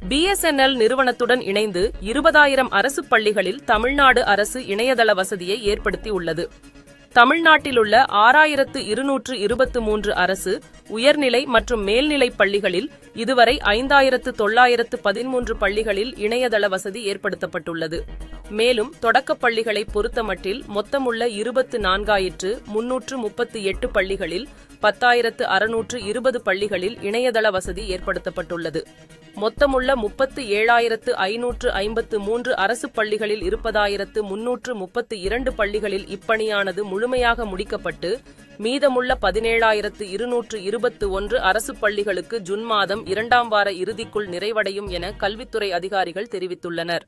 BSNL நிறுவனத்துடன் இணைந்து 20,000 அரசு பள்ளிகளில் தமிழ்நாடு அரசு இணையதள வசதியை ஏற்படுத்தியுள்ளது. தமிழ்நாட்டிலுள்ள 6,223 அரசு, உயர்நிலை மற்றும் மேல்நிலைப் பள்ளிகளில் இதுவரை 5,913 பள்ளிகளில் இணையதள வசதி ஏற்படுத்தப்பட்டுள்ளது. மேலும் தொடக்கப் பள்ளிகளை பொறுத்தமட்டில் மொத்தமுள்ள 24,338 பள்ளிகளில் 10,620 பள்ளிகளில் இணையதள வசதி ஏற்படுத்தப்பட்டுள்ளது. மொத்தமுள்ள 37,553 அரசு பள்ளிகளில் 20,332 பள்ளிகளில் இப்பணியானது முழுமையாக முடிக்கப்பட்டு மீதமுள்ள 17,221 அரசு பள்ளிகளுக்கு ஜூன் மாதம் 2ஆம் வார இறுதிக்குள் நிறைவடையும் என கல்வித்துறை அதிகாரிகள் தெரிவித்துள்ளனர்.